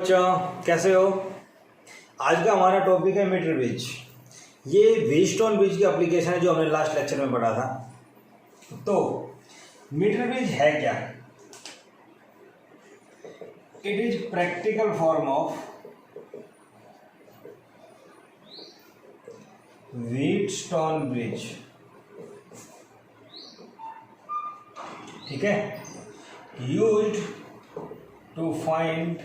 बच्चों कैसे हो। आज का हमारा टॉपिक है मीटर ब्रिज। ये व्हीटस्टोन ब्रिज की एप्लीकेशन है जो हमने लास्ट लेक्चर में पढ़ा था। तो मीटर ब्रिज है क्या? It is practical form of Wheatstone bridge. ठीक है, used to find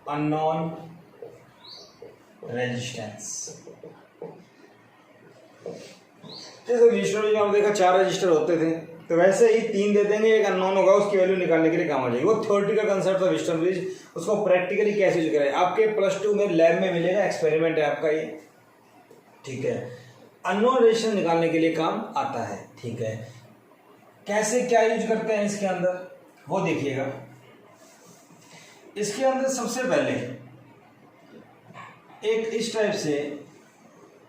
unknown resistance. जैसे व्हीटस्टोन में हमने देखा 4 रजिस्टर होते थे, तो वैसे ही 3 दे देंगे, एक अननोन होगा, उसकी वैल्यू निकालने के लिए काम आ जाएगी। वो थ्योरेटिकल कंसेप्ट था व्हीटस्टोन ब्रिज, उसको प्रैक्टिकली कैसे यूज करें आपके +2 में लैब में मिलेगा, एक्सपेरिमेंट है आपका ये। ठीक है, अननोन रेजिस्टेंस निकालने के लिए काम आता है। ठीक है, कैसे क्या यूज करते हैं इसके अंदर वो देखिएगा। इसके अंदर सबसे पहले एक इस टाइप से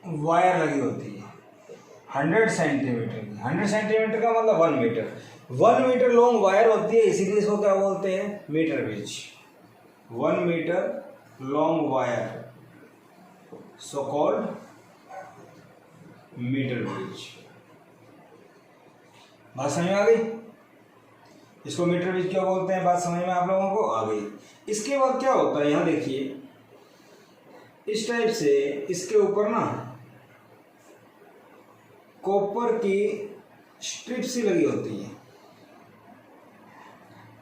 वायर लगी होती है 100 सेंटीमीटर की। 100 सेंटीमीटर का मतलब 1 मीटर। 1 मीटर लॉन्ग वायर होती है, इसीलिए इसको क्या बोलते हैं? Metre bridge. 1 metre long wire so called metre bridge. बात समझ में आ गई? इसको मीटर ब्रिज क्यों बोलते हैं, बात समझ में आप लोगों को आ गई। इसके बाद क्या होता है, यहां देखिए इस टाइप से इसके ऊपर ना कॉपर की स्ट्रिप सी लगी होती है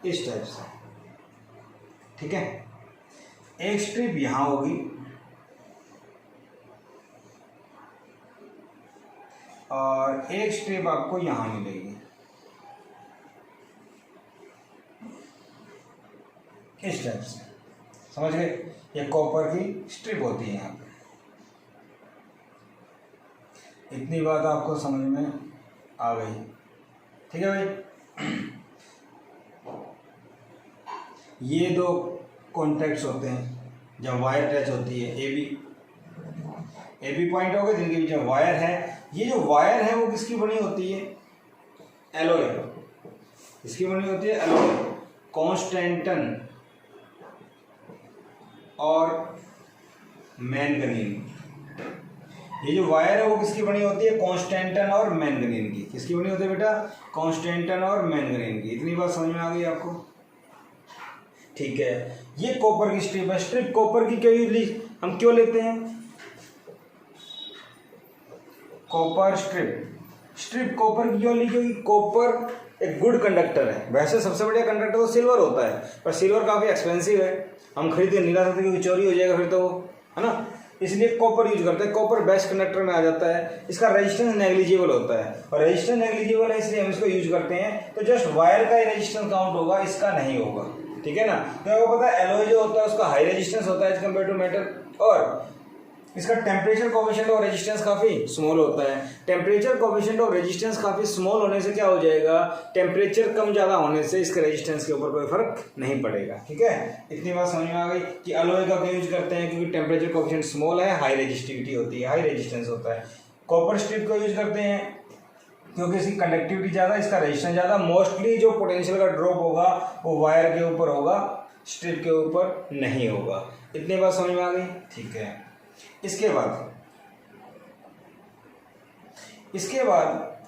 इस टाइप से। ठीक है, एक स्ट्रिप यहां होगी और एक स्ट्रिप आपको यहां मिलेगी इस टाइप से। समझ गए? ये कॉपर की स्ट्रिप होती है यहाँ पे। इतनी बात आपको समझ में आ गई? ठीक है भाई। ये 2 कॉन्टैक्ट्स होते हैं जब वायर टच होती है। ए बी पॉइंट हो गए, जिनके बीच में वायर है। ये जो वायर है वो किसकी बनी होती है? एलॉय। इसकी बनी होती है एलॉय, कॉन्स्टेंटन और मैंगनीन। ये जो वायर है वो किसकी बनी होती है? कॉन्स्टेंटन और मैंगनीन की। किसकी बनी होती है बेटा? कॉन्स्टेंटन और मैंगनीन की। इतनी बात समझ में आ गई आपको? ठीक है, ये कॉपर की स्ट्रिप है। स्ट्रिप कॉपर की हम क्यों लेते हैं? कॉपर स्ट्रिप कॉपर की क्यों ली? क्योंकि कॉपर एक गुड कंडक्टर है। वैसे सबसे बढ़िया कंडक्टर तो सिल्वर होता है, पर सिल्वर काफी एक्सपेंसिव है, हम खरीद के नहीं ला सकते क्योंकि चोरी हो जाएगा फिर तो, है ना। इसलिए कॉपर यूज करते हैं। कॉपर बेस्ट कंडक्टर में आ जाता है। इसका रेजिस्टेंस नेग्लिजिबल होता है, और रेजिस्टेंस नेग्लिजिबल है इसलिए हम इसको यूज करते हैं। तो जस्ट वायर का ही रेजिस्टेंस काउंट होगा, इसका नहीं होगा। ठीक है ना। तो आपको पता है एलॉय जो होता है उसका हाई रेजिस्टेंस होता है एज कम्पेयर टू मेटल, और इसका टेम्परेचर कोएफिशिएंट और रेजिस्टेंस काफी स्मॉल होता है। टेम्परेचर कोएफिशिएंट और रेजिस्टेंस काफी स्मॉल होने से क्या हो जाएगा? टेम्परेचर कम ज्यादा होने से इसके रेजिस्टेंस के ऊपर कोई फर्क नहीं पड़ेगा। ठीक है, इतनी बात समझ में आ गई कि अलॉय का क्यों यूज करते हैं? क्योंकि टेम्परेचर कोएफिशिएंट स्मॉल है, हाई रेजिस्टिविटी होती है, हाई रेजिस्टेंस होता है। कॉपर स्ट्रिप को यूज करते हैं क्योंकि इसकी कंडक्टिविटी ज्यादा, इसका रेजिस्टेंस ज्यादा। मोस्टली जो पोटेंशियल का ड्रॉप होगा वो वायर के ऊपर होगा, स्ट्रिप के ऊपर नहीं होगा। इतनी बात समझ में आ गई? ठीक है, इसके बाद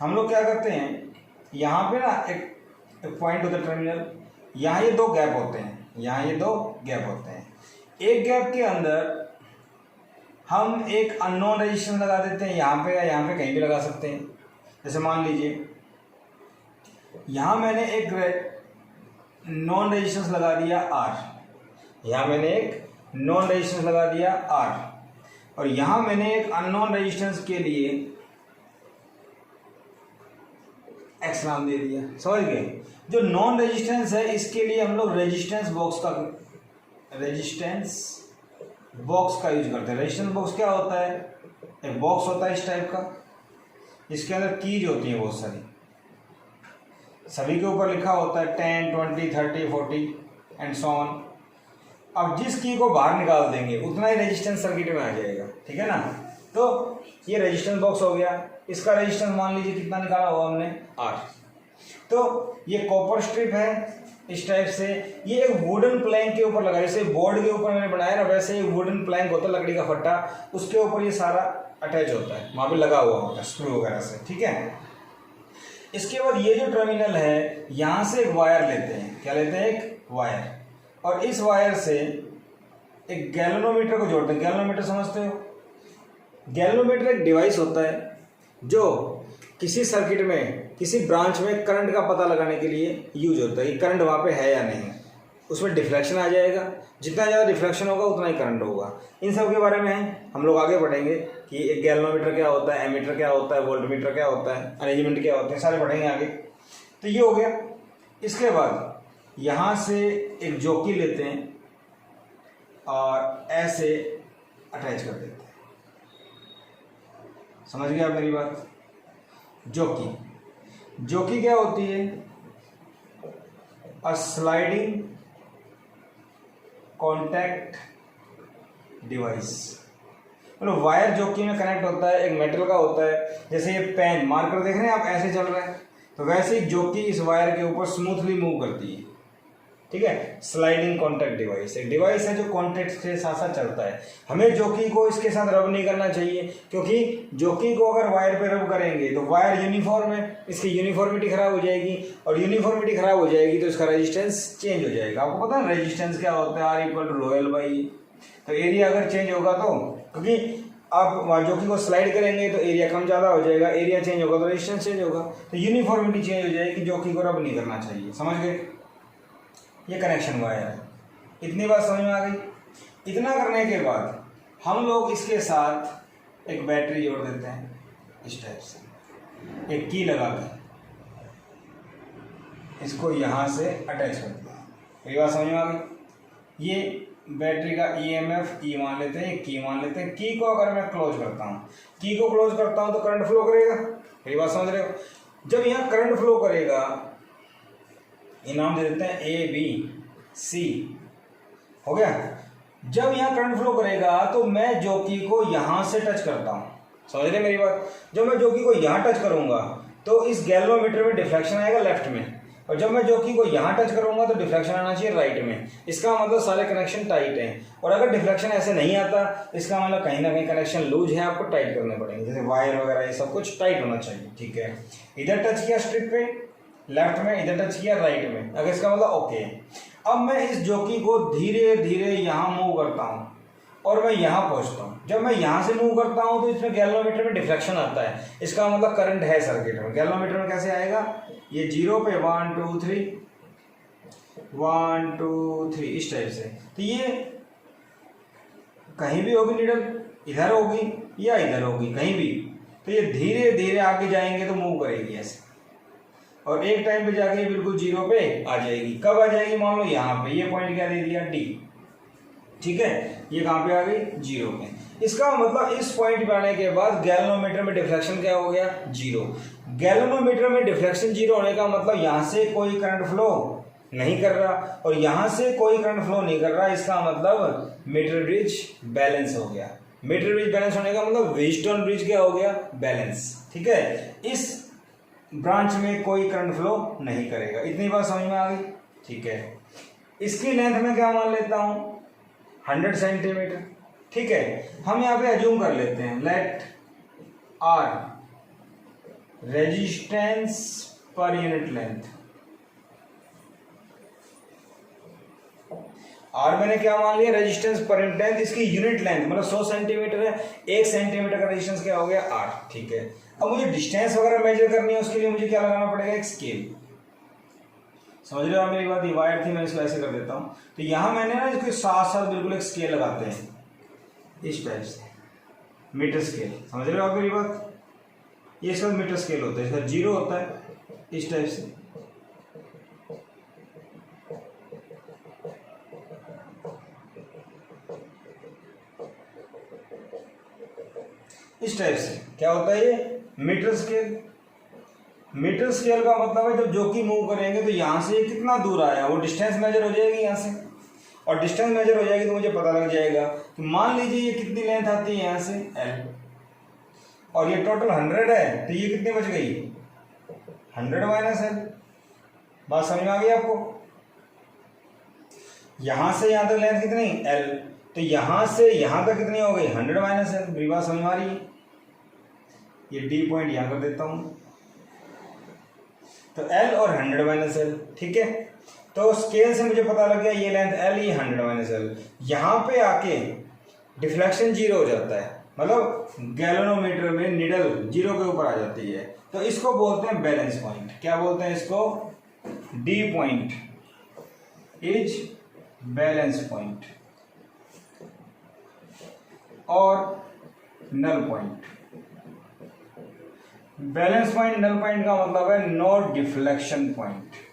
हम लोग क्या करते हैं, यहाँ पे ना एक पॉइंट होता है टर्मिनल, यहाँ ये 2 गैप होते हैं, यहाँ ये 2 गैप होते हैं। एक गैप के अंदर हम एक अननोन रेजिस्टेंस लगा देते हैं, यहाँ पे या यहाँ पे कहीं भी लगा सकते हैं। जैसे मान लीजिए यहाँ मैंने एक नॉन रेजिस्टेंस लगा दिया R, यहाँ मैंने एक नॉन रेजिस्टेंस लगा दिया R, और यहां मैंने एक अननोन रेजिस्टेंस के लिए X नाम दे दिया। समझ गए? जो नॉन रेजिस्टेंस है इसके लिए हम लोग रेजिस्टेंस बॉक्स का यूज करते हैं। रेजिस्टेंस बॉक्स क्या होता है? एक बॉक्स होता है इस टाइप का, इसके अंदर कीज होती है बहुत सारी, सभी के ऊपर लिखा होता है 10, 20, 30, 40 एंड सो ऑन। अब जिस की को बाहर निकाल देंगे उतना ही रेजिस्टेंस सर्किट में आ जाएगा। ठीक है ना। तो ये रेजिस्टेंस बॉक्स हो गया। इसका रेजिस्टेंस मान लीजिए कितना निकाला हुआ हमने? R। तो ये कॉपर स्ट्रिप है, इस टाइप से। ये एक वुडन प्लैंक के ऊपर लगा, जैसे बोर्ड के ऊपर मैंने बनाया ना, वैसे एक वुडन प्लैंक होता है लकड़ी का फट्टा, उसके ऊपर ये सारा अटैच होता है, वहाँ पे लगा हुआ होता है स्क्रू वगैरह से, ठीक है। इसके बाद ये जो टर्मिनल है, यहाँ से एक वायर लेते हैं, क्या लेते हैं, एक वायर, और इस वायर से एक गैल्वेनोमीटर को जोड़ते हैं। गैल्वेनोमीटर समझते हो? गैल्वेनोमीटर एक डिवाइस होता है जो किसी सर्किट में, किसी ब्रांच में करंट का पता लगाने के लिए यूज होता है कि करंट वहाँ पे है या नहीं। उसमें डिफ्लेक्शन आ जाएगा, जितना ज़्यादा डिफ्लेक्शन होगा उतना ही करंट होगा। इन सब के बारे में हम लोग आगे पढ़ेंगे कि एक गैल्वेनोमीटर क्या होता है, एमीटर क्या होता है, वोल्टमीटर क्या होता है, अरेंजमेंट क्या होते हैं, सारे पढ़ेंगे आगे। तो ये हो गया। इसके बाद यहाँ से एक जॉकी लेते हैं और ऐसे अटैच कर देते हैं। समझ गए आप मेरी बात? जॉकी क्या होती है? अ स्लाइडिंग कॉन्टैक्ट डिवाइस। मतलब वायर जॉकी में कनेक्ट होता है, एक मेटल का होता है, जैसे ये पेन मार्कर देख रहे हैं आप, ऐसे चल रहा है, तो वैसे ही जॉकी इस वायर के ऊपर स्मूथली मूव करती है, ठीक है। स्लाइडिंग कॉन्टैक्ट डिवाइस एक डिवाइस है जो कॉन्टैक्ट के साथ साथ चलता है। हमें जॉकी को इसके साथ रब नहीं करना चाहिए, क्योंकि जॉकी को अगर वायर पे रब करेंगे तो वायर यूनिफॉर्म है, इसकी यूनिफॉर्मिटी खराब हो जाएगी, और यूनिफॉर्मिटी खराब हो जाएगी तो इसका रेजिस्टेंस चेंज हो जाएगा। आपको पता है रेजिस्टेंस क्या होता है? R = ρ L/E। तो एरिया अगर चेंज होगा तो, क्योंकि आप जॉकी को स्लाइड करेंगे तो एरिया कम ज़्यादा हो जाएगा, एरिया चेंज होगा तो रेजिस्टेंस चेंज होगा, तो यूनिफॉर्मिटी चेंज हो जाएगी, जॉकी को रब नहीं करना चाहिए। समझ गए? ये कनेक्शन वायर है। इतनी बात समझ में आ गई? इतना करने के बाद हम लोग इसके साथ एक बैटरी जोड़ देते हैं, इस टाइप से एक की लगा के इसको यहाँ से अटैच कर दिया। ये बात समझ में आ गई? ये बैटरी का EMF E मान लेते हैं, की मान लेते हैं। की को अगर मैं क्लोज करता हूँ, की को क्लोज करता हूँ तो करंट फ्लो करेगा। ये बात समझ रहे हो? जब यहाँ करंट फ्लो करेगा, इनाम दे देते हैं ABC, हो गया। जब यहाँ करंट फ्लो करेगा तो मैं जॉकी को यहाँ से टच करता हूँ। समझ रहे मेरी बात? जब मैं जॉकी को यहाँ टच करूँगा तो इस गैल्वेनोमीटर में डिफ्लेक्शन आएगा लेफ्ट में, और जब मैं जॉकी को यहाँ टच करूँगा तो डिफ्लेक्शन आना चाहिए राइट में। इसका मतलब सारे कनेक्शन टाइट हैं, और अगर डिफ्लेक्शन ऐसे नहीं आता इसका मतलब कहीं ना कहीं कनेक्शन लूज है, आपको टाइट करने पड़ेंगे, जैसे वायर वगैरह ये सब कुछ टाइट होना चाहिए, ठीक है। इधर टच किया स्ट्रिप पे लेफ्ट में, इधर टच किया राइट में, अगर इसका मतलब ओके। अब मैं इस जॉकी को धीरे धीरे यहाँ मूव करता हूँ और मैं यहाँ पहुँचता हूँ। जब मैं यहाँ से मूव करता हूँ तो इसमें गैल्वेनोमीटर में डिफ्लेक्शन आता है, इसका मतलब करंट है सर्किट में। गैल्वेनोमीटर में कैसे आएगा? ये 0 पे 1 2 3 1 2 3 इस टाइप से। तो ये कहीं भी होगी नीडल, इधर होगी या इधर होगी, कहीं भी, तो ये धीरे धीरे आगे जाएंगे तो मूव करेगी ऐसे, और एक टाइम पे जाके बिल्कुल 0 पे आ जाएगी। कब आ जाएगी? मान लो यहाँ पे, ये पॉइंट क्या दे दिया D, ठीक है। ये कहाँ पे आ गई? 0 पे। इसका मतलब इस पॉइंट पे आने के बाद गैल्वेनोमीटर में डिफ्लेक्शन क्या हो गया? 0। गैल्वेनोमीटर में डिफ्लेक्शन 0 होने का मतलब यहाँ से कोई करंट फ्लो नहीं कर रहा और यहाँ से कोई करंट फ्लो नहीं कर रहा, इसका मतलब मीटर ब्रिज बैलेंस हो गया। मीटर ब्रिज बैलेंस होने का मतलब व्हीटस्टोन ब्रिज क्या हो गया? बैलेंस, ठीक है। इस ब्रांच में कोई करंट फ्लो नहीं करेगा। इतनी बात समझ में आ गई? ठीक है। इसकी लेंथ में क्या मान लेता हूँ? 100 सेंटीमीटर, ठीक है। हम यहाँ पे अज्यूम कर लेते हैं, let R resistance per unit length. R मैंने क्या मान लिया? Resistance per unit length. इसकी यूनिट लेंथ मतलब 100 सेंटीमीटर है, 1 सेंटीमीटर का रेजिस्टेंस क्या हो गया? R, ठीक है। अब मुझे डिस्टेंस वगैरह मेजर करनी है, उसके लिए मुझे क्या लगाना पड़ेगा? एक स्केल। समझ रहे हो मेरी बात? ये वायर थी, मैं इसको ऐसे कर देता हूँ। तो यहाँ मैंने ना इसके साथ साथ बिल्कुल एक स्केल लगाते हैं, इस टाइप से, मीटर स्केल। समझ रहे हो आप मेरी बात? ये इसका मीटर स्केल होता है, इसका 0 होता है, इस टाइप से। इस टाइप से क्या होता है? ये मीटर स्केल। मीटर स्केल का मतलब है जब जॉकी मूव करेंगे तो यहाँ से कितना दूर आया वो डिस्टेंस मेजर हो जाएगी यहाँ से, और डिस्टेंस मेजर हो जाएगी तो मुझे पता लग जाएगा कि मान लीजिए ये कितनी लेंथ आती है यहाँ से L, और ये टोटल 100 है, तो ये कितनी बच गई? 100 - L। बात समझ में आ गई आपको? यहाँ से यहाँ तक लेंथ कितनी l, तो यहाँ से यहाँ तक कितनी हो गई 100 माइनस l। मेरी बात समझ में आ रही है? ये डी पॉइंट यहाँ कर देता हूँ, तो l और 100 माइनस l, ठीक है। तो स्केल से मुझे पता लग गया ये लेंथ l, ये 100 माइनस l। यहाँ पे आके डिफ्लेक्शन 0 हो जाता है, मतलब गैल्वेनोमीटर में निडल 0 के ऊपर आ जाती है, तो इसको बोलते हैं बैलेंस पॉइंट। क्या बोलते हैं इसको? D point is balance point और null point. Balance point null point का मतलब है नो डिफ्लेक्शन पॉइंट।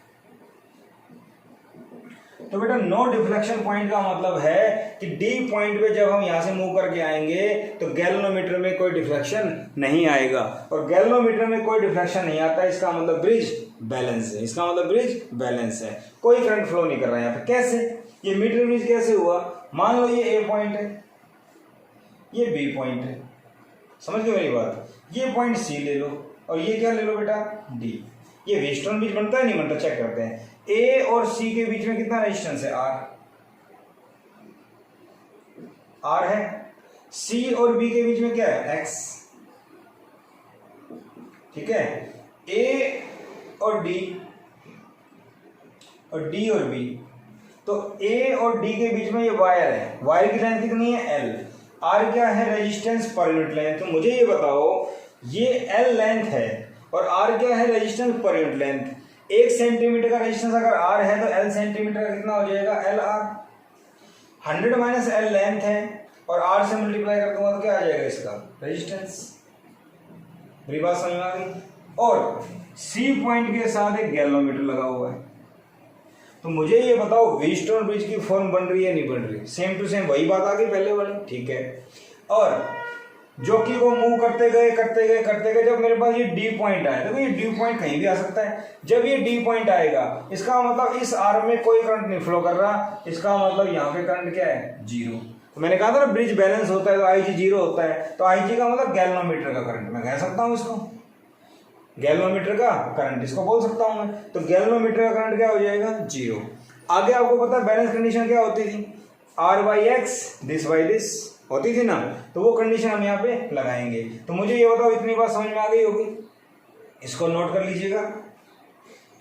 तो बेटा नो डिफ्लेक्शन पॉइंट का मतलब है कि डी पॉइंट पे जब हम यहां से मूव करके आएंगे तो गैल्वेनोमीटर में कोई डिफ्लेक्शन नहीं आएगा, और गैल्वेनोमीटर में कोई डिफ्लेक्शन नहीं आता, इसका मतलब ब्रिज बैलेंस है। इसका मतलब ब्रिज बैलेंस है, कोई करंट फ्लो नहीं कर रहा है यहाँ पे। कैसे? ये मीटर ब्रिज कैसे हुआ? मान लो ये ए पॉइंट है, ये बी पॉइंट है, समझ गए मेरी बात? ये पॉइंट सी ले लो और ये क्या ले लो बेटा? डी। ये व्हीटस्टोन ब्रिज बनता है नहीं बनता? चेक करते हैं। ए और सी के बीच में कितना रेजिस्टेंस है? आर है। सी और बी के बीच में क्या है? एक्स, ठीक है। ए और डी और डी और बी, तो ए और डी के बीच में ये वायर है, वायर की लेंथ कितनी है? एल। आर क्या है? Resistance per unit length. तो मुझे ये बताओ, ये एल लेंथ है और आर क्या है? Resistance per unit length. 1 centimetre का रेजिस्टेंस अगर आर है तो एल सेंटीमीटर का कितना हो जाएगा? L R. 100 minus L length है और आर से मल्टीप्लाई कर दूंगा तो क्या आ जाएगा इसका? रेजिस्टेंस। मेरी बात समझ में आ गई? और सी पॉइंट के साथ एक गैल्वेनोमीटर लगा हुआ है। तो मुझे ये बताओ व्हीटस्टोन ब्रिज की फॉर्म बन रही है नहीं बन रही? सेम टू सेम वही बात आ गई पहले वाली, ठीक है। और जोकी को मूव करते गए करते गए करते गए, जब मेरे पास ये डी पॉइंट आया, देखो ये डी पॉइंट कहीं भी आ सकता है। जब ये डी पॉइंट आएगा इसका मतलब इस आर्म में कोई करंट नहीं फ्लो कर रहा, इसका मतलब यहाँ पे करंट क्या है? 0। तो मैंने कहा था ना ब्रिज बैलेंस होता है तो IG 0 होता है, तो IG का मतलब गैल्वेनोमीटर का करंट मैं कह सकता हूँ इसको, गैल्वेनोमीटर का करंट इसको बोल सकता हूँ मैं। तो गैल्वेनोमीटर का करंट क्या हो जाएगा? 0। आगे आपको पता है बैलेंस कंडीशन क्या होती थी? R/X दिस बाई दिस होती थी ना, तो वो कंडीशन हम यहाँ पे लगाएंगे। तो मुझे ये बताओ इतनी बात समझ में आ गई होगी? इसको नोट कर लीजिएगा।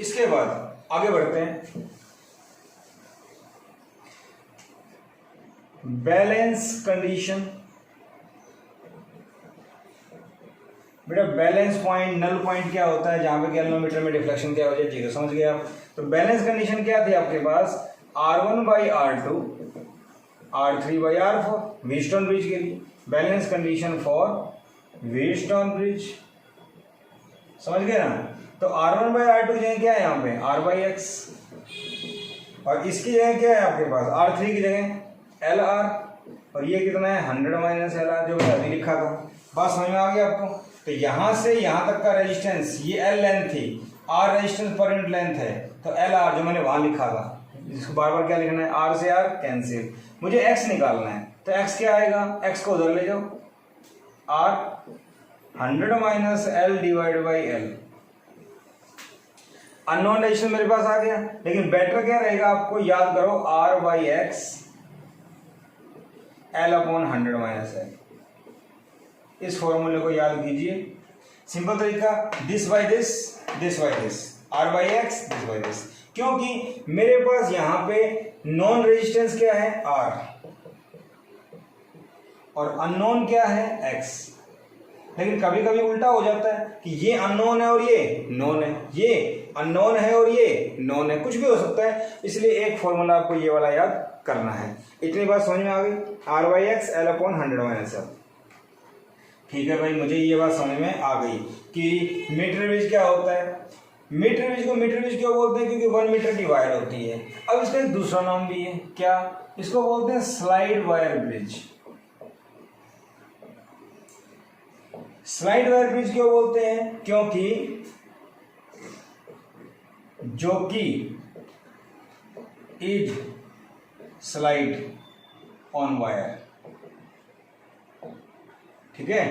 इसके बाद आगे बढ़ते हैं। Balance condition. बेटा बैलेंस पॉइंट नल पॉइंट क्या होता है? जहां पे गैल्वेनोमीटर में डिफ्लेक्शन क्या हो जाए? 0। समझ गए आप? तो बैलेंस कंडीशन क्या थी आपके पास? R1/R2 R3/R4 व्हीटस्टोन ब्रिज के लिए। Balance condition for Wheatstone bridge, समझ गए ना? तो R1/R2 जगह क्या है यहाँ पे? R/X, और इसकी जगह क्या है आपके पास? R3 की जगह LR, और ये कितना है? 100 माइनस LR, जो मैंने अभी लिखा था। बात समझ में आ गई आपको? तो यहां से यहां तक का रेजिस्टेंस, ये L लेंथ थी, R resistance per unit length है, तो LR जो मैंने वहां लिखा था, इसको बार बार क्या लिखना है? R से R कैंसिल। मुझे X निकालना है, तो X क्या आएगा? X को उधर ले जाओ, R 100 minus L divide by L। Unknown resistance मेरे पास आ गया, लेकिन बेटर क्या रहेगा? आपको याद करो R/X L upon 100 minus L। इस फॉर्मूले को याद कीजिए। सिंपल तरीका, this by this, this by this, R/X this by this. क्योंकि मेरे पास यहां पे नॉन रेजिस्टेंस क्या है? R, और अननोन क्या है? X। लेकिन कभी कभी उल्टा हो जाता है कि ये अननोन है और ये नोन है, ये अननोन है और ये नोन है, कुछ भी हो सकता है। इसलिए एक फॉर्मूला आपको ये वाला याद करना है। इतनी बात समझ में आ गई? R/X L upon 100 minus L। ठीक है भाई, मुझे ये बात समझ में आ गई कि मीटर ब्रिज क्या होता है। मीटर ब्रिज को मीटर ब्रिज क्यों बोलते हैं? क्योंकि 1 मीटर की वायर होती है। अब इसका एक दूसरा नाम भी है, क्या? इसको बोलते हैं slide wire bridge. Slide wire bridge क्यों बोलते हैं? क्योंकि जोकी इज स्लाइड ऑन वायर, ठीक है,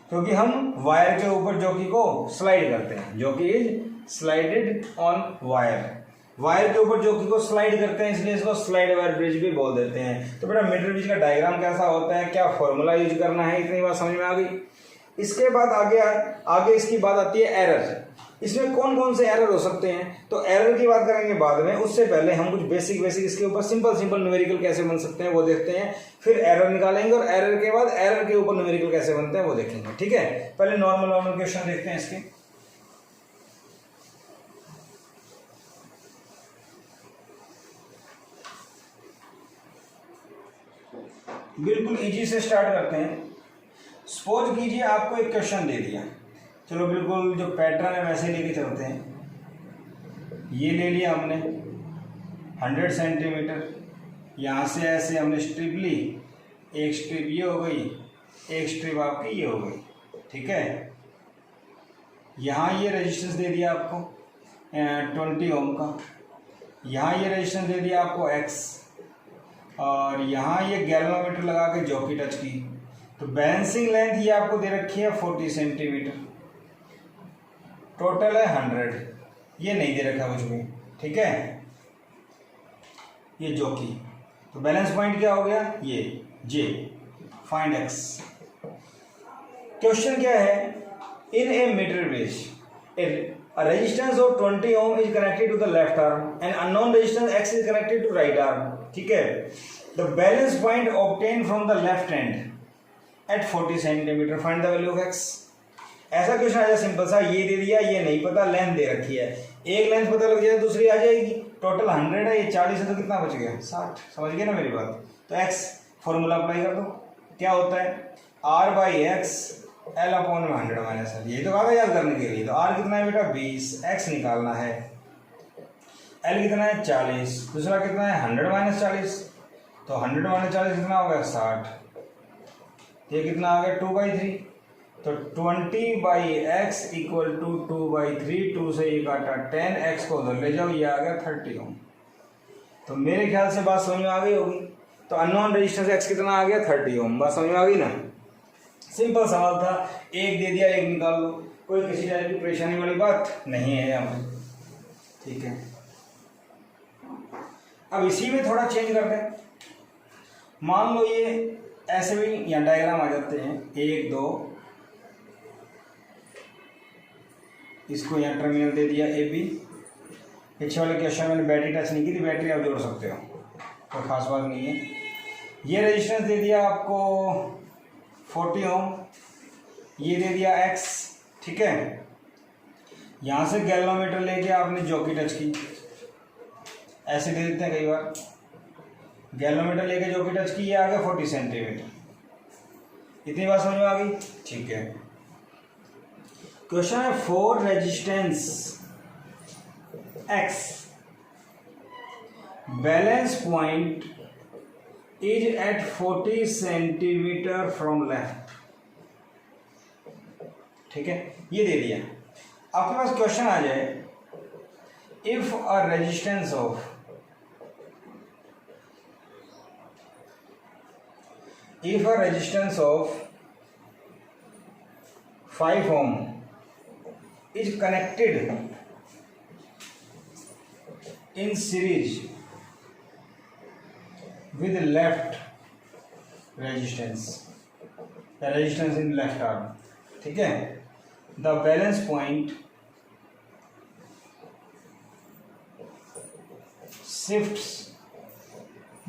क्योंकि हम वायर के ऊपर जोकी को स्लाइड करते हैं। जोकी is slided on wire. Wire के ऊपर जॉकी को स्लाइड करते हैं, इसलिए इसको स्लाइड वायर ब्रिज भी बोल देते हैं। तो बेटा मीटर ब्रिज का डायग्राम कैसा होता है, क्या फॉर्मूला यूज करना है, इतनी बात समझ में आ गई। इसके बाद आगे इसकी बात आती है एरर। इसमें कौन कौन से एरर हो सकते हैं, तो एरर की बात करेंगे बाद में। उससे पहले हम कुछ बेसिक इसके ऊपर सिंपल न्यूमेरिकल कैसे बन सकते हैं वो देखते हैं, फिर एरर निकालेंगे और एरर के बाद एरर के ऊपर न्यूमेरिकल कैसे बनते हैं वो देखेंगे। ठीक है, पहले नॉर्मल क्वेश्चन देखते हैं इसके। बिल्कुल इजी से स्टार्ट करते हैं। सपोज कीजिए आपको एक क्वेश्चन दे दिया, चलो बिल्कुल जो पैटर्न है वैसे लेके चलते हैं। ये ले लिया हमने 100 सेंटीमीटर, यहाँ से ऐसे हमने स्ट्रिप ली, एक स्ट्रिप ये हो गई, एक स्ट्रिप आपकी ये हो गई। ठीक है, यहाँ ये रेजिस्टेंस दे दिया आपको 20 ओम का, यहाँ ये रेजिस्टेंस दे दिया आपको X, और यहाँ ये गैल्वेनोमीटर लगा के जॉकी टच की। तो बैलेंसिंग लेंथ ये आपको दे रखी है 40 सेंटीमीटर, टोटल है 100, ये नहीं दे रखा कुछ भी। ठीक है, ये जॉकी, तो बैलेंस पॉइंट क्या हो गया, ये J, फाइंड X। क्वेश्चन क्या है, in a meter bridge a resistance of 20 ohm is connected to the left arm and unknown resistance X is connected to right arm. ठीक है, the balance point obtained from the left end at 40 centimeter, find the value of X। ऐसा question आ जाए simple सा, ये दे दिया, ये नहीं पता, लेंथ दे रखी है, एक लेंथ पता लग जाए दूसरी आ जाएगी। टोटल 100 है, ये 40 है तो कितना बच गया, 60। समझ गए ना मेरी बात। तो X फॉर्मूला अप्लाई कर दो, क्या होता है R/X L अपॉन में 100 माइनस L, यही तो कहा था याद करने के लिए। तो R कितना है बेटा 20, X निकालना है, L कितना है 40, दूसरा कितना है 100 माइनस 40, तो 100 माइनस 40 कितना हो गया 60, ये कितना आ गया 2/3, तो 20/X इक्वल टू 2/3, 2 से ये काटा 10, X को उधर ले जाओ, ये आ गया 30 ओम। तो मेरे ख्याल से बात समझ में आ गई होगी। तो अननोन रेजिस्टेंस X कितना आ गया 30 ओम, बात समझ में आ गई ना। सिंपल सवाल था, एक दे दिया एक निकाल लो, कोई किसी तरह की परेशानी वाली बात नहीं है यहाँ पे। ठीक है, अब इसी में थोड़ा चेंज करते हैं। मान लो ये ऐसे भी यहाँ डायग्राम आ जाते हैं, 1 2, इसको यहाँ टर्मिनल दे दिया AB। पीछे वाले क्वेश्चन मैंने बैटरी टच नहीं की थी, बैटरी आप जोड़ सकते हो, कोई खास बात नहीं है। ये रेजिस्टेंस दे दिया आपको 40 ओम, ये दे दिया X। ठीक है, यहाँ से गैल्वेनोमीटर लेके आपने जॉकी टच की, ऐसे दे देते हैं कई बार, गैल्वेनोमीटर लेके जॉकी टच की, ये आ गया 40 सेंटीमीटर। इतनी बात समझ में आ गई। ठीक है, क्वेश्चन है for resistance X, balance point is at 40 centimetre from left. ठीक है, ये दे दिया। आपके पास क्वेश्चन आ जाए, if a resistance of 5 ohm is connected in series with left resistance, the resistance in left arm। ठीक है, the balance point shifts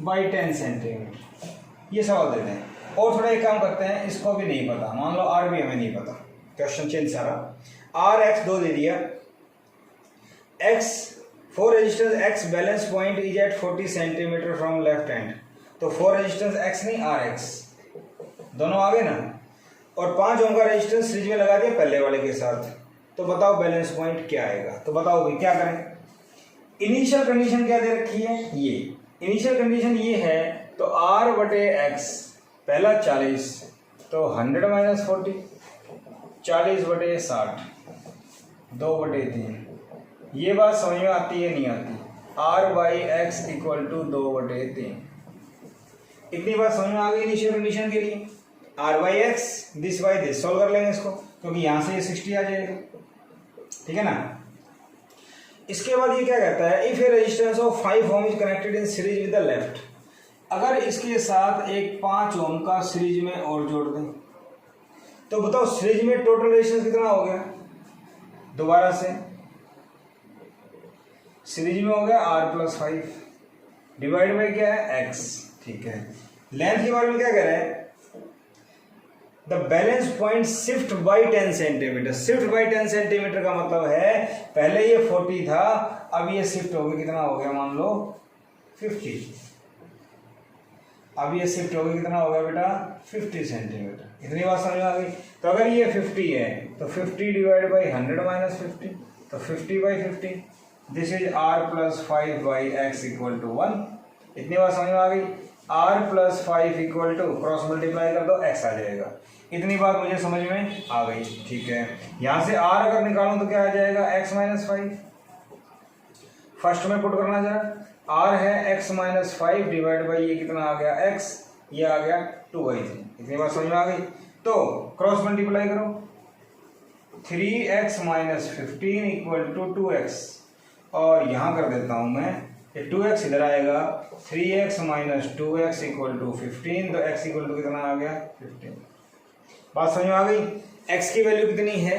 by 10 centimetre. ये सवाल देते हैं। और थोड़ा एक काम करते हैं, इसको भी नहीं पता, मान लो R भी हमें नहीं पता, क्वेश्चन चेंज सारा। R X 2 दे दिया, X for resistance X balance point is at 40 centimetre from left hand. तो फोर रेजिस्टेंस X नहीं RX, दोनों आ गए ना। और 5 ओम का रेजिस्टेंस सीरीज में लगा दिया पहले वाले के साथ। तो बताओ बैलेंस पॉइंट क्या आएगा। तो बताओ भाई क्या करें। इनिशियल कंडीशन क्या दे रखी है, ये इनिशियल कंडीशन ये है। तो R/X पहला 40, तो 100 माइनस 40, 40/60, 2/3। ये बात समझ में आती है नहीं आती। R/X equal to 2/3। इतनी बात समझ में आ गई इनिशियल कंडीशन के लिए। R/X this by this solve कर लेंगे इसको, क्योंकि यहाँ से ये 60 आ जाएगा। ठीक है ना। इसके बाद ये क्या कहता है, if a resistance of 5 ohm is connected in series with the left, अगर इसके साथ एक 5 ओम का सीरीज में और जोड़ दें तो बताओ सीरीज में टोटल रेजिस्टेंस कितना हो गया। दोबारा से सीरीज में हो गया R+5 डिवाइड बाई क्या है x, ठीक है। लेंथ के बारे में क्या कह रहे हैं, the balance point shift by 10 centimetre. Shift by 10 centimetre का मतलब है पहले ये 40 था, अब ये शिफ्ट हो गया, कितना हो गया मान लो 50, अब ये शिफ्ट हो गया, कितना हो गया बेटा 50 सेंटीमीटर। इतनी बात समझ में आ गई। तो अगर ये 50 है तो 50 डिवाइड बाई 100 माइनस 50, तो 50 by 50, this is R+5 by x equal to 1। इतनी बात समझ में आ गई। R+5 equal to cross multiply कर दो x आ जाएगा। इतनी बात मुझे समझ में आ गई, ठीक है। यहाँ से R अगर निकालूं तो क्या आ जाएगा x-5, फर्स्ट में पुट करना जरा। R है x-5 डिवाइड बाई ये कितना आ गया x, ये आ गया 2/3। इतनी बात समझ में आ गई। तो क्रॉस मल्टीप्लाई करो, 3x - 15 इक्वल टू 2x, और यहाँ कर देता हूँ मैं, ये 2x इधर आएगा, 3x - 2x इक्वल टू 15, तो x इक्वल टू कितना आ गया 15। बात समझ में आ गई। x की वैल्यू कितनी है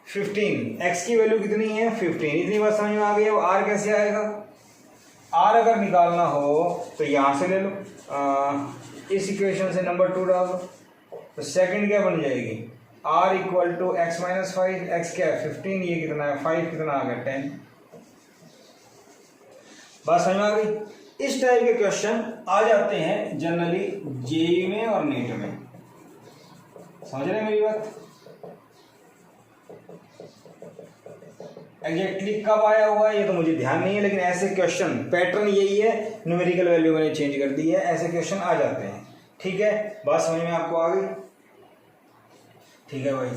15, x की वैल्यू कितनी है 15, इतनी बात समझ में आ गई। अब r कैसे आएगा, r अगर निकालना हो तो यहाँ से ले लो, इस इक्वेशन से नंबर 2 डाल दो, तो सेकंड क्या बन जाएगी, r equal to x-5, x क्या है 15, ये कितना है 5, कितना आ गया 10। बात समझ में आ गई। इस टाइप के क्वेश्चन आ जाते हैं जनरली जेईई में और नीट में, समझ रहे हैं मेरी बात। एग्जैक्टली कब आया हुआ है ये तो मुझे ध्यान नहीं है, लेकिन ऐसे क्वेश्चन पैटर्न यही है, न्यूमेरिकल वैल्यू मैंने चेंज कर दी है, ऐसे क्वेश्चन आ जाते हैं, ठीक है। बात समझ में आपको आ गई, ठीक है भाई।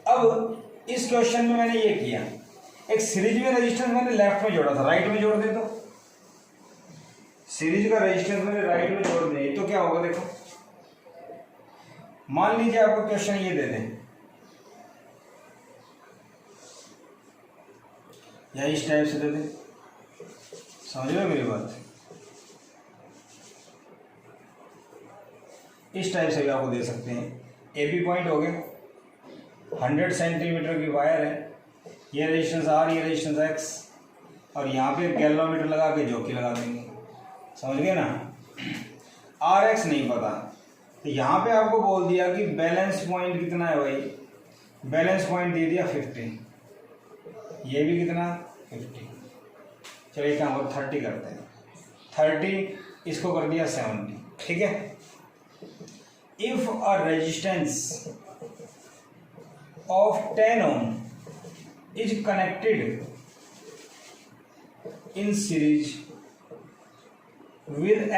अब इस क्वेश्चन में मैंने ये किया, एक सीरीज में रेजिस्टेंस मैंने लेफ्ट में जोड़ा था, राइट में जोड़ दे, तो सीरीज का रेजिस्टेंस मैंने राइट में जोड़ दे तो क्या होगा, देखो मान लीजिए आपको क्वेश्चन ये दे दें, या इस टाइप से दे दें, समझ रहे हो मेरी बात। इस टाइप से भी आपको दे सकते हैं। ए बी पॉइंट हो गए, 100 सेंटीमीटर की वायर है, ये रेजिस्टेंस R, ये रेजिस्टेंस X, और यहाँ पे गैल्वेनोमीटर लगा के जोकी लगा देंगे, समझ गए ना। RX नहीं पता, तो यहाँ पे आपको बोल दिया कि बैलेंस पॉइंट कितना है भाई, बैलेंस पॉइंट दे दिया 50, ये भी कितना 50, चलिए क्या हम 30 करते हैं, 30 इसको कर दिया 70, ठीक है। If a resistance of 10 ohm is connected in series with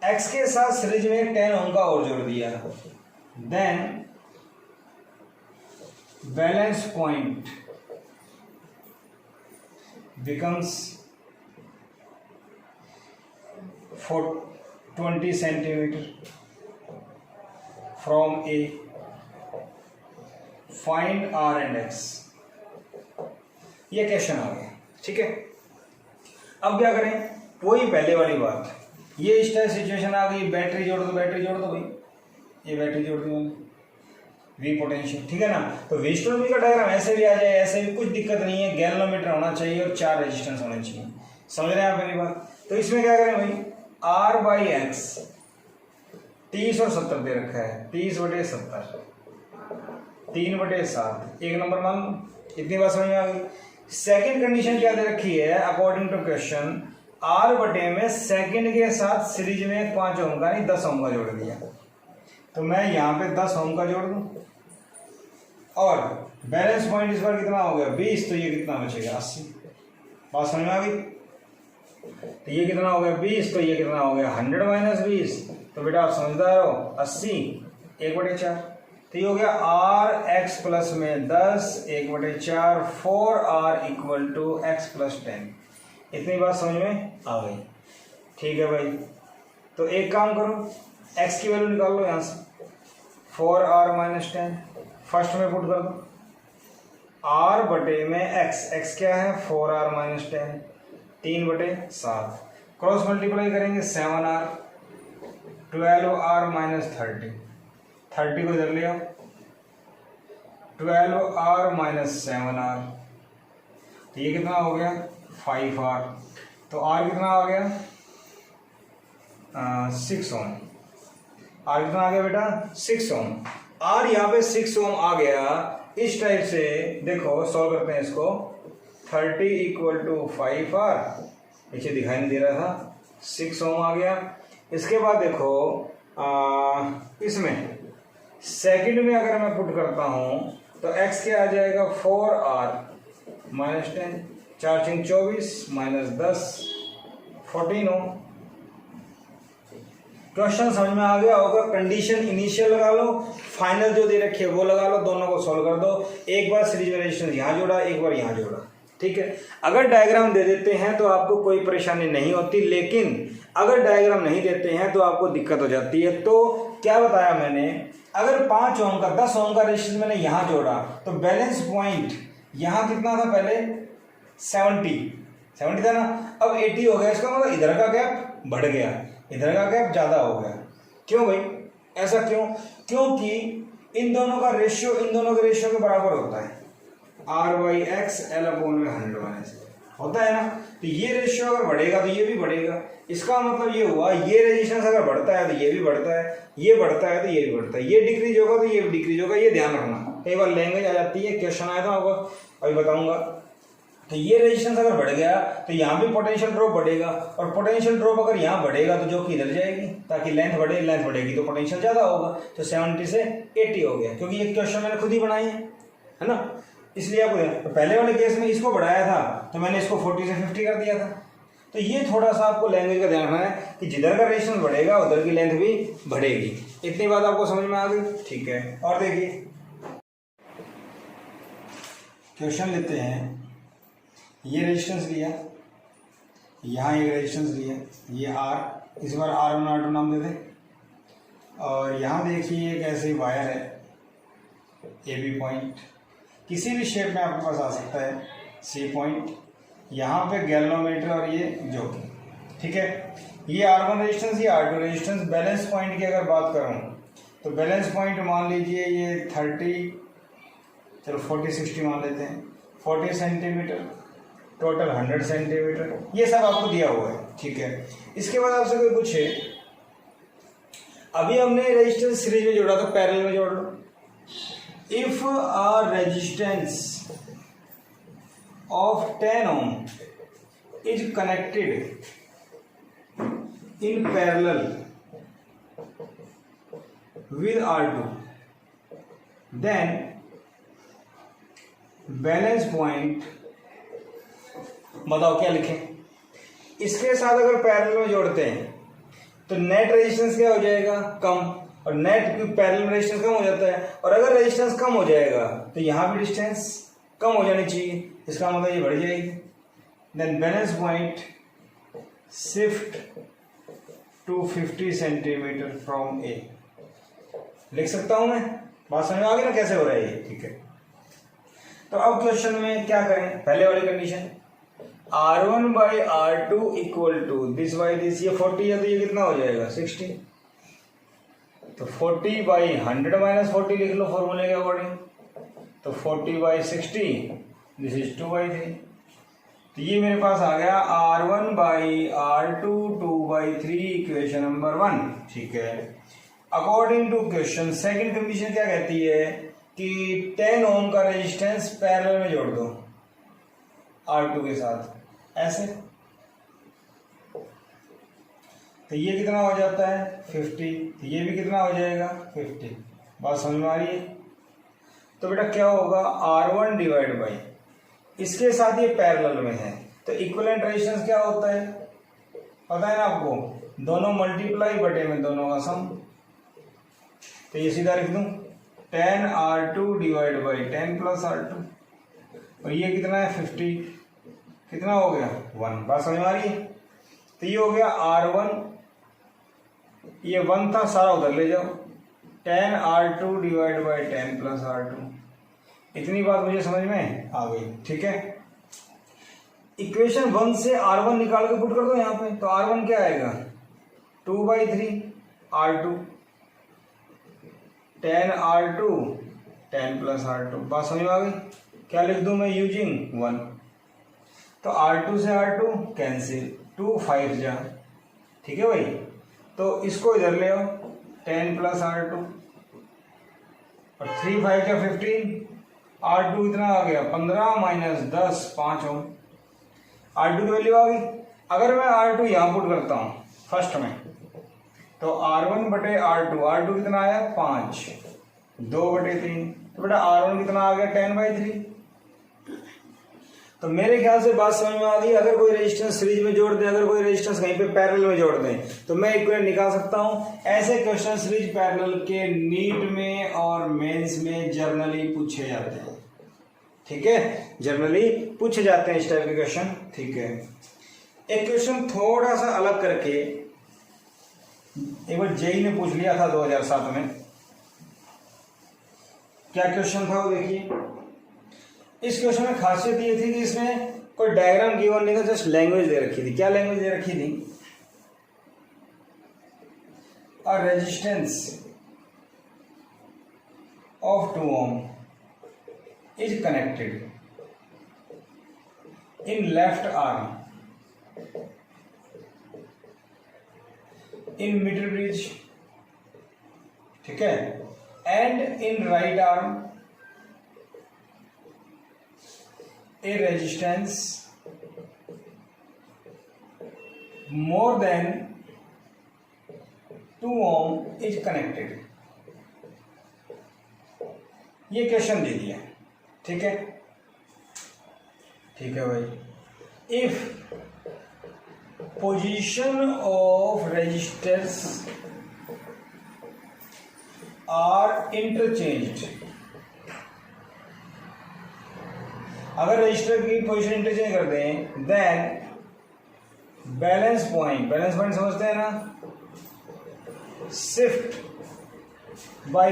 x के साथ सीरीज में 10 ओम का और जोड़ दिया, then balance point becomes 20 centimeter from A, find R and X। ये क्वेश्चन आ गया, ठीक है। अब क्या करें, वही पहले वाली बात, ये इस टाइप सिचुएशन आ गई, बैटरी जोड़ दो, बैटरी जोड़ दो भाई, ये बैटरी जोड़ दी मैंने, वी पोटेंशियल, ठीक है ना। तो वी का डायग्राम ऐसे भी आ जाए, ऐसे भी कुछ दिक्कत नहीं है, गैल्वेनोमीटर होना चाहिए और 4 रेजिस्टेंस होने चाहिए, समझ रहे हैं आप मेरी बात। तो इसमें क्या करें भाई, R/X 30 और 70 दे रखा है, 30/70, 3/7, एक नंबर मान लो। इतनी बात समझ में आ गई। सेकेंड कंडीशन क्या दे रखी है, अकॉर्डिंग टू क्वेश्चन, R/में सेकेंड के साथ सीरीज में 5 ओम का नहीं 10 ओम का जोड़ दिया, तो मैं यहाँ पे 10 ओम का जोड़ दूं, और बैलेंस पॉइंट इस बार कितना हो गया 20, तो ये कितना बचेगा 80। बात समझ में आ गई। तो ये कितना हो गया 20, तो ये कितना हो गया 100 - 20, तो बेटा आप समझदार हो, 80 1/4, तो ये हो गया RX प्लस में 10 1/4 4R इक्वल टू X + 10। इतनी बात समझ में आ गई, ठीक है भाई। तो एक काम करो, X की वैल्यू निकाल लो यहाँ से, 4R - 10 फर्स्ट में पुट कर दो, आर बटे में एक्स क्या है 4r माइनस 10, 3/7 क्रॉस मल्टीप्लाई करेंगे 7r 12r माइनस 30 को इधर ले आओ 12r माइनस 7r, तो ये कितना हो गया 5r, तो r कितना आ गया 6 ओम, r कितना आ गया बेटा 6 ओम, r यहाँ पे 6 ओम आ गया। इस टाइप से देखो सॉल्व करते हैं इसको, 30 = 5r, नीचे दिखाई नहीं दे रहा था 6 ओम आ गया। इसके बाद देखो इसमें सेकंड में अगर मैं पुट करता हूँ तो x क्या आ जाएगा 4r माइनस 10, 4 24 माइनस 10 14 ओम। क्वेश्चन समझ में आ गया होगा। कंडीशन इनिशियल लगा लो, फाइनल जो दे रखे वो लगा लो, दोनों को सॉल्व कर दो। एक बार सीरीज में रेजिस्टेंस यहाँ जोड़ा, एक बार यहाँ जोड़ा, ठीक है। अगर डायग्राम दे देते हैं तो आपको कोई परेशानी नहीं होती, लेकिन अगर डायग्राम नहीं देते हैं तो आपको दिक्कत हो जाती है। तो क्या बताया मैंने, अगर 5 ओम का 10 ओम का रेजिस्टेंस मैंने यहाँ जोड़ा तो बैलेंस पॉइंट यहाँ कितना था पहले 70 था ना, अब 80 हो गया। इसका मतलब इधर का गैप बढ़ गया, इधर का गैप ज़्यादा हो गया। क्यों भाई, ऐसा क्यों? क्योंकि इन दोनों का रेशियो इन दोनों के रेशियो के बराबर होता है, r/x L/100 होता है ना। तो ये रेशियो अगर बढ़ेगा तो ये भी बढ़ेगा। इसका मतलब ये हुआ, ये रेजिस्टेंस अगर बढ़ता है तो ये भी बढ़ता है, ये बढ़ता है तो ये भी बढ़ता है, ये डिक्रीज होगा तो ये भी डिक्रीज होगा। ये ध्यान रखना, कई बार लैंग्वेज आ जाती है, क्वेश्चन आया था आपको अभी बताऊंगा। तो ये रेजिस्टेंस अगर बढ़ गया तो यहाँ भी पोटेंशियल ड्रॉप बढ़ेगा, और पोटेंशियल ड्रॉप अगर यहाँ बढ़ेगा तो जो कि इधर जाएगी, ताकि लेंथ बढ़ेगी तो पोटेंशियल ज़्यादा होगा। तो 70 से 80 हो गया, क्योंकि ये क्वेश्चन मैंने खुद ही बनाई है ना, इसलिए आपको। तो पहले वाले केस में इसको बढ़ाया था तो मैंने इसको 40 से 50 कर दिया था। तो ये थोड़ा सा आपको लैंग्वेज का ध्यान रखना है कि जिधर का रेजिस्टेंस बढ़ेगा उधर की लेंथ भी बढ़ेगी। इतनी बात आपको समझ में आ गई, ठीक है। और देखिए क्वेश्चन लेते हैं, ये रेजिस्टेंस लिया, यहाँ एक रेजिस्टेंस लिया, ये R, इस बार R1 R2 नाम दे दें। और यहाँ देखिए एक ऐसे वायर है, AB पॉइंट किसी भी शेप में आपके पास आ सकता है, C पॉइंट, यहाँ पे गैल्वेनोमीटर और ये जोकी, ठीक है। ये R1 रेजिस्टेंस, ये R2 रेजिस्टेंस। बैलेंस पॉइंट की अगर बात करूँ तो बैलेंस पॉइंट मान लीजिए ये 30, चलो 40-60 मान लेते हैं, 40 सेंटीमीटर, टोटल 100 सेंटीमीटर, ये सब आपको दिया हुआ है, ठीक है। इसके बाद आपसे कोई पूछे, अभी हमने रेजिस्टेंस सीरीज में जोड़ा तो पैरेलल में जोड़ लो। If a resistance of 10 ohm is connected in parallel with R2, then balance point बताओ क्या लिखें। इसके साथ अगर पैरेलल में जोड़ते हैं तो नेट रेजिस्टेंस क्या हो जाएगा, कम, और नेट पैरेलल में रेजिस्टेंस कम हो जाता है। और अगर रेजिस्टेंस कम हो जाएगा तो यहाँ भी डिस्टेंस कम हो जानी चाहिए, इसका मतलब ये बढ़ जाएगी। Then balance point shift to 50 centimetre from A, लिख सकता हूं मैं, बात समझ में आ गई ना कैसे हो रहा है ये, ठीक है। तो अब क्वेश्चन में क्या करें, पहले वाली condition R1/R2 = this by this, ये 40 है तो ये कितना हो जाएगा 60, तो 40/100 - 40 लिख लो फॉर्मूले के अकॉर्डिंग, तो 40/60, दिस इज 2/3। तो ये मेरे पास आ गया R1/R2 2/3, इक्वेशन नंबर 1, ठीक है। According to question second condition क्या कहती है कि 10 ओम का रेजिस्टेंस पैरेलल में जोड़ दो R2 के साथ, ऐसे। तो ये कितना हो जाता है 50, तो ये भी कितना हो जाएगा 50, बात समझ में आ रही है। तो बेटा क्या होगा R1/, इसके साथ ये पैरेलल में है तो इक्विवेलेंट रेजिस्टेंस क्या होता है पता है ना आपको, दोनों मल्टीप्लाई बटे में दोनों का सम। तो ये सीधा लिख दूं 10R2 / 10 + R2, और ये कितना है 50, कितना हो गया 1, बात समझ में आ रही है। तो ये हो गया R1, ये 1 था सारा उधर ले जाओ, 10R2 / 10 + R2, इतनी बात मुझे समझ में आ गई, ठीक है। इक्वेशन 1 से R1 निकाल के पुट कर दो यहाँ पे, तो R1 क्या आएगा 2/3 R2 10 R2 10 + R2। बात समझ में आ गई। क्या लिख दूं मैं यूजिंग 1, तो R2 से R2 कैंसिल, 2 5 जा, ठीक है भाई। तो इसको इधर ले आओ 10 + R2 और 3 5 का 15, R2 इतना आ गया 15 - 10 5 ओम। R2 की वैल्यू आ गई। अगर मैं R2 यहाँ पुट करता हूँ फर्स्ट में, तो R1/R2, R2 कितना आया 5, 2/3, तो बेटा R1 कितना आ गया 10/3। तो मेरे ख्याल से बात समझ में आ गई। अगर कोई रेजिस्टेंस सीरीज में जोड़ दे, अगर कोई रेजिस्टेंस कहीं पे पैरेलल में जोड़ दें, तो मैं इक्वेशन निकाल सकता हूं। ऐसे क्वेश्चन सीरीज पैरेलल के नीट में और मेंस में जर्नली पूछे जाते हैं, ठीक है, जर्नली पूछे जाते हैं इस टाइप के क्वेश्चन, ठीक है। एक क्वेश्चन थोड़ा सा अलग करके एक बार जेई ने पूछ लिया था 2007 में। क्या क्वेश्चन था वो देखिए। इस क्वेश्चन में खासियत ये थी कि इसमें कोई डायग्राम गिवन नहीं था, जस्ट लैंग्वेज दे रखी थी। क्या लैंग्वेज दे रखी थी, अ resistance of 2 ohm is connected in left arm in meter bridge, ठीक है, and in right arm a resistance more than 2 ohm is connected। ये क्वेश्चन दे दिया, ठीक है, ठीक है भाई। If position of resistors are interchanged, अगर रजिस्टर की पोजीशन इंटरचेंज कर दें, देन बैलेंस पॉइंट समझते हैं ना, shift by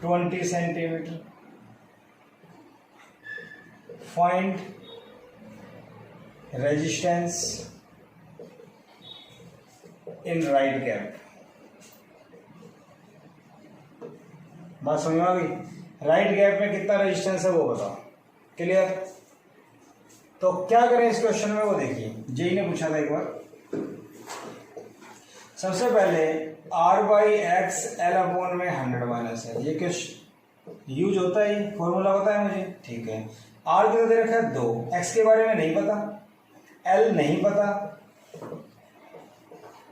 20 centimetre, find resistance in right gap. बात समझ में आ गई। राइट गैप में कितना रेजिस्टेंस है वो बताओ, क्लियर। तो क्या करें इस क्वेश्चन में वो देखिए, जेई ने पूछा था एक बार। सबसे पहले R/X L/100 ये क्वेश्चन यूज होता है, फॉर्मूला पता है मुझे, ठीक है। R कितना दे रखा है 2, X के बारे में नहीं पता, L नहीं पता,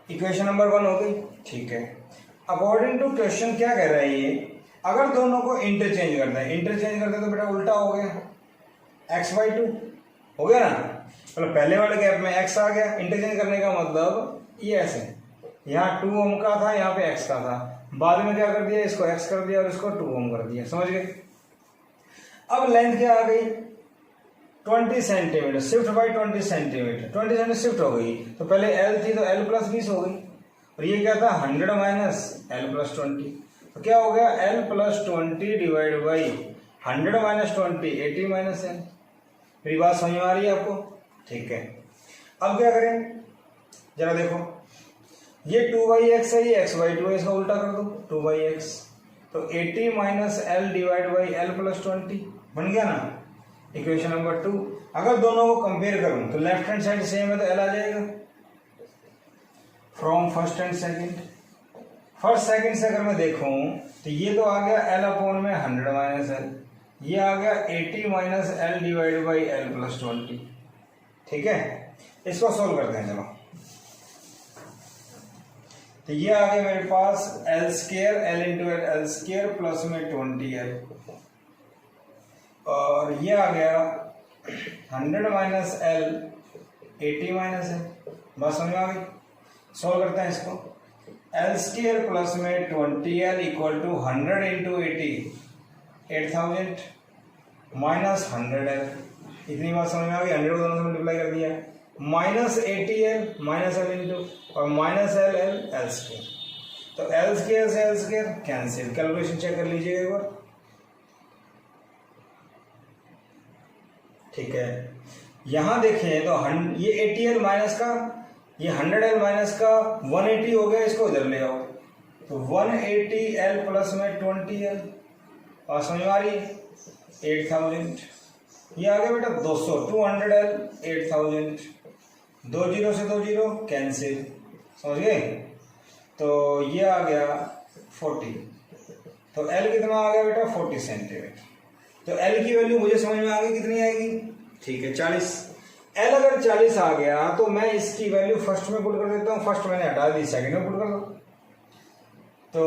इक्वेशन नंबर 1 हो गई, ठीक है। अकॉर्डिंग टू क्वेश्चन क्या कह रहा है ये, अगर दोनों को इंटरचेंज करना है, इंटरचेंज करते तो बेटा उल्टा हो गया, x/2 हो गया ना। मतलब पहले वाले गैप में x आ गया, इंटरचेंज करने का मतलब ये ऐसे, यहाँ 2 ohm का था, यहाँ पे x का था, बाद में क्या कर दिया, इसको x कर दिया और इसको 2 ohm कर दिया, समझ गए। अब लेंथ क्या आ गई 20 centimetre, shift by 20 centimetre, 20 centimetre shift हो गई। तो पहले L थी तो L + 20 हो गई, और ये क्या था 100 - L + 20, तो क्या हो गया L + 20 डिवाइड बाई 100 - 20 80 - L। मेरी बात समझ में आ रही है आपको, ठीक है। अब क्या करें जरा देखो, ये 2/x है, ये x/2 है, इसका उल्टा कर दो 2/x, तो 80 - L डिवाइड बाई L + 20 बन गया ना इक्वेशन नंबर 2। अगर दोनों को कंपेयर करूं तो लेफ्ट हैंड साइड सेम है तो L आ जाएगा from first and second. First second से अगर मैं देखूं तो ये तो आ गया L/100 - L, ये आ गया 80 - L डिवाइड बाई L + 20, ठीक है। इसको सोल्व करते हैं चलो। तो ये आ गया मेरे पास L² L × L² प्लस में 20L, और ये आ गया 100 - L 80 - L। बस समझ आ गई। सोल्व करते हैं इसको। L² प्लस में 20L equal to 100 × 80 8000 minus 100L। इतनी बात समझ में आ गई। 100 दोनों से मल्टीप्लाई कर दिया, minus 80L minus L into और माइनस L L²। तो L² से L² कैंसिल। कैलकुलेशन चेक कर लीजिएगा एक बार। ठीक है, यहाँ देखें तो ये 80L माइनस का, ये 100L माइनस का 180 हो गया, इसको इधर ले आओ तो 180L प्लस में 20L, और समझ में आ रही है 8000, ये आ गया बेटा 200, 200L 8000, 2 जीरो से 2 जीरो कैंसिल, समझ गए। तो ये आ गया 40, तो L कितना आ गया बेटा 40 सेंटीमीटर। तो L की वैल्यू मुझे समझ में आ गई कितनी आएगी, ठीक है 40। L अगर 40 आ गया तो मैं इसकी वैल्यू फर्स्ट में पुट कर देता हूँ, फर्स्ट मैंने हटा दी, सेकंड में पुट कर दो, तो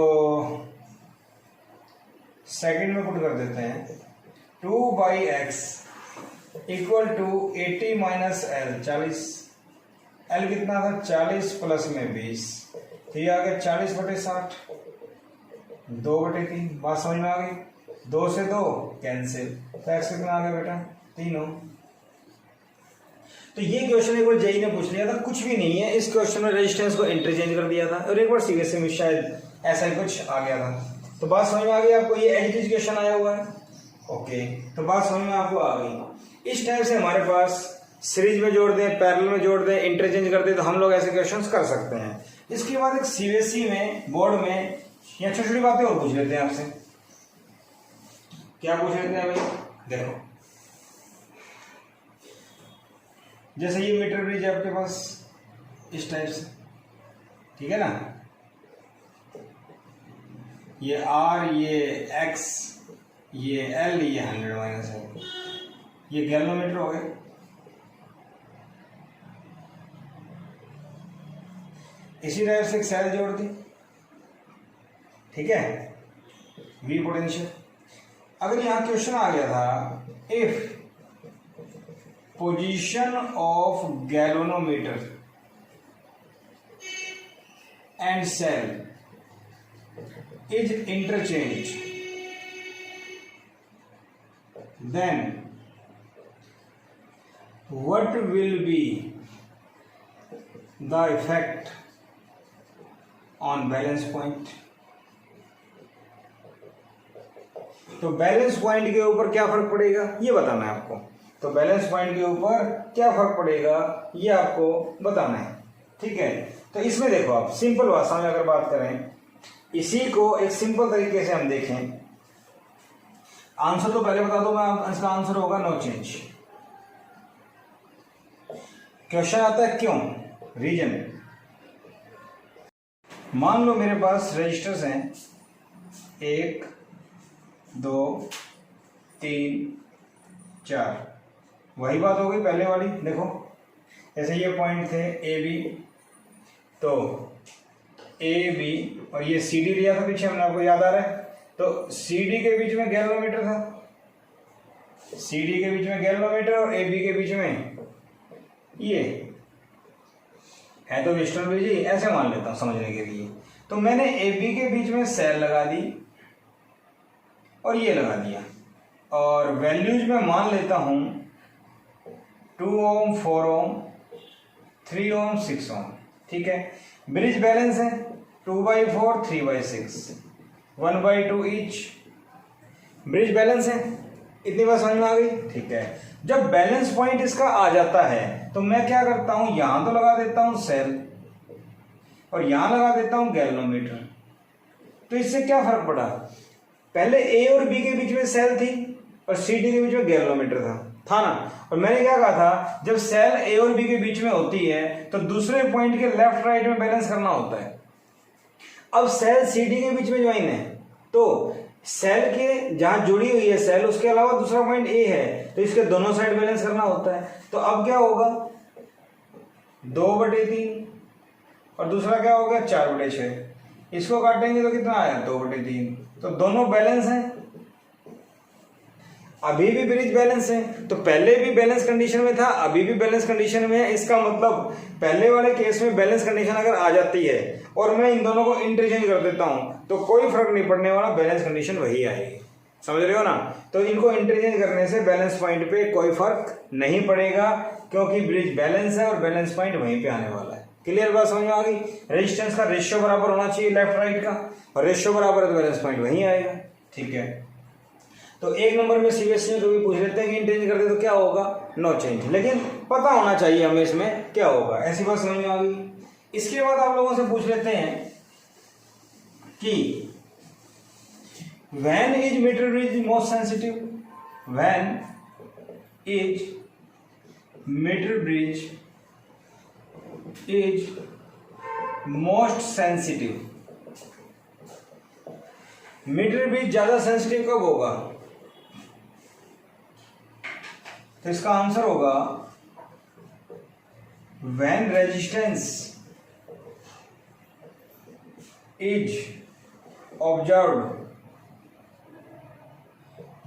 सेकंड में पुट कर देते हैं 2/x equal to 80 minus L 40, L कितना था 40 प्लस में 20, तो ये आ गया 40/60, 2/3, बात समझ में आ गई, 2 से 2 कैंसिल, तो x कितना आ गया बेटा 3। तो ये क्वेश्चन एक बार जेई ने पूछ लिया था, कुछ भी नहीं है इस क्वेश्चन में, रेजिस्टेंस को इंटरचेंज कर दिया था, और एक बार सीबीएसई में शायद ऐसा ही कुछ आ गया था। तो बात समझ में आ गई आपको, ये एज क्वेश्चन आया हुआ है, ओके। तो बात समझ में आपको आ गई। इस टाइप से हमारे पास सीरीज में जोड़ दें, पैरेलल में जोड़ दें, इंटरचेंज कर दें, तो हम लोग ऐसे क्वेश्चंस कर सकते हैं। इसके बाद एक सीबीएसई में बोर्ड में या छोटी छोटी बातें और पूछ लेते हैं आपसे, क्या पूछ लेते हैं भाई, देखो जैसे ये मीटर ब्रिज है आपके पास इस टाइप से, ठीक है ना, ये R, ये X, ये L, ये 100 माइनस है, ये गैलोमीटर हो गए। इसी टाइप से एक सेल जोड़ दी, ठीक है, V पोटेंशियल। अगर यहां क्वेश्चन आ गया था if position of galvanometer and cell is interchanged, then what will be the effect on balance point? तो बैलेंस पॉइंट के ऊपर क्या फर्क पड़ेगा ये बताना है आपको। तो बैलेंस पॉइंट के ऊपर क्या फर्क पड़ेगा ये आपको बताना है, ठीक है। तो इसमें देखो आप सिंपल भाषा में अगर बात करें, इसी को एक सिंपल तरीके से हम देखें, आंसर तो पहले बता दो मैं, इसका आंसर होगा नो चेंज। क्वेश्चन आता है क्यों, रीजन। मान लो मेरे पास रजिस्टर्स हैं 1 2 3 4, वही बात हो गई पहले वाली। देखो जैसे ये पॉइंट थे ए बी, तो ए बी और ये सी डी लिया था पीछे हमने, आपको याद आ रहा है। तो सी डी के बीच में गैलोमीटर था, सी डी के बीच में गैलोमीटर और ए बी के बीच में ये है, तो वेस्टर्न ब्रिज ही ऐसे मान लेता हूं समझने के लिए। तो मैंने ए बी के बीच में सेल लगा दी और ये लगा दिया, और वैल्यूज में मान लेता हूं 2 ओम 4 ओम 3 ओम 6 ओम, ठीक है। ब्रिज बैलेंस है 2/4 3/6 1/2 ईच, ब्रिज बैलेंस है, इतनी बात समझ में आ गई, ठीक है। जब बैलेंस पॉइंट इसका आ जाता है तो मैं क्या करता हूं, यहां तो लगा देता हूं सेल और यहां लगा देता हूं गैलोमीटर। तो इससे क्या फर्क पड़ा, पहले ए और बी के बीच में सेल थी और सी डी के बीच में गैलोमीटर था ना। और मैंने क्या कहा था, जब सेल ए और बी के बीच में होती है तो दूसरे पॉइंट के लेफ्ट राइट में बैलेंस करना होता है। अब सेल सी डी के बीच में ज्वाइन है, तो सेल के जहां जुड़ी हुई है सेल, उसके अलावा दूसरा पॉइंट ए है, तो इसके दोनों साइड बैलेंस करना होता है। तो अब क्या होगा 2/3 और दूसरा क्या होगा 4/6, इसको काटेंगे तो कितना आया 2/3, तो दोनों बैलेंस हैं। अभी भी ब्रिज बैलेंस है, तो पहले भी बैलेंस कंडीशन में था, अभी भी बैलेंस कंडीशन में है। इसका मतलब पहले वाले केस में बैलेंस कंडीशन अगर आ जाती है और मैं इन दोनों को इंटरचेंज कर देता हूं तो कोई फर्क नहीं पड़ने वाला, बैलेंस कंडीशन वही आएगी, समझ रहे हो ना। तो इनको इंटरचेंज करने से बैलेंस पॉइंट पे कोई फर्क नहीं पड़ेगा, क्योंकि ब्रिज बैलेंस है और बैलेंस पॉइंट वहीं पे आने वाला है। क्लियर बात समझ में आ गई। रेजिस्टेंस का रेशियो बराबर होना चाहिए लेफ्ट राइट का, और रेशियो बराबर है तो बैलेंस पॉइंट वहीं आएगा, ठीक है। तो एक नंबर में सीबीएसई में कभी पूछ लेते हैं कि इंटेंज कर दे तो क्या होगा, नो चेंज, लेकिन पता होना चाहिए हमें इसमें क्या होगा। ऐसी बात समझ में आ गई। इसके बाद आप लोगों से पूछ लेते हैं कि when is meter bridge most sensitive, when is meter bridge is most sensitive, metre bridge ज्यादा सेंसिटिव कब होगा? तो इसका आंसर होगा when resistance is observed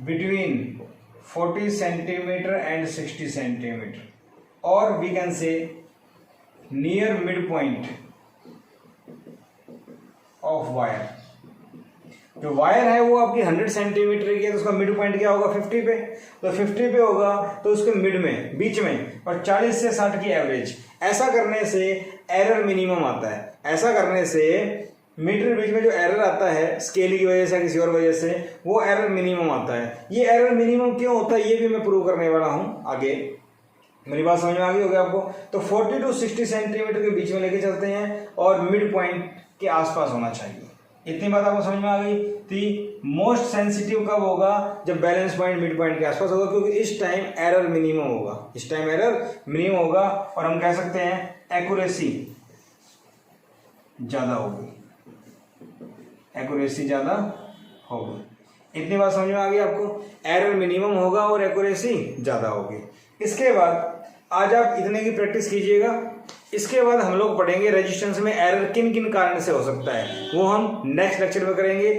between 40 centimeter and 60 centimeter, or we can say near midpoint of wire। जो wire है वो आपकी 100 सेंटीमीटर की है, तो उसका मिड पॉइंट क्या होगा, 50 पे। तो 50 पे होगा तो उसके मिड में, बीच में, और 40 से 60 की एवरेज। ऐसा करने से एरर मिनिमम आता है। ऐसा करने से मीटर ब्रिज में जो एरर आता है स्केल की वजह से या किसी और वजह से, वो एरर मिनिमम आता है। ये एरर मिनिमम क्यों होता है ये भी मैं प्रूव करने वाला हूं आगे। मेरी बात समझ में आ गई होगी आपको। तो 40 to 60 सेंटीमीटर के बीच में लेके चलते हैं और मिड पॉइंट के आसपास होना चाहिए। इतनी बात आपको समझ में आ गई। तो मोस्ट सेंसिटिव कब होगा, जब बैलेंस पॉइंट मिड पॉइंट के आसपास होगा, क्योंकि इस टाइम एरर मिनिमम होगा, इस टाइम एरर मिनिमम होगा, और हम कह सकते हैं एक्यूरेसी ज्यादा होगी, एक्यूरेसी ज्यादा होगी। इतनी बात समझ में आ गई आपको। एरर मिनिमम होगा और एक्यूरेसी ज्यादा होगी। इसके बाद आज आप इतने की प्रैक्टिस कीजिएगा। इसके बाद हम लोग पढ़ेंगे रेजिस्टेंस में एरर किन किन कारण से हो सकता है, वो हम नेक्स्ट लेक्चर में करेंगे।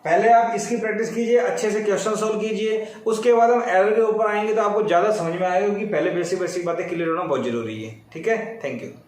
पहले आप इसकी प्रैक्टिस कीजिए, अच्छे से क्वेश्चन सोल्व कीजिए, उसके बाद हम एरर के ऊपर आएंगे तो आपको ज्यादा समझ में आएगा, क्योंकि पहले बेसिक बेसिक बातें क्लियर होना बहुत जरूरी है। ठीक है, थैंक यू।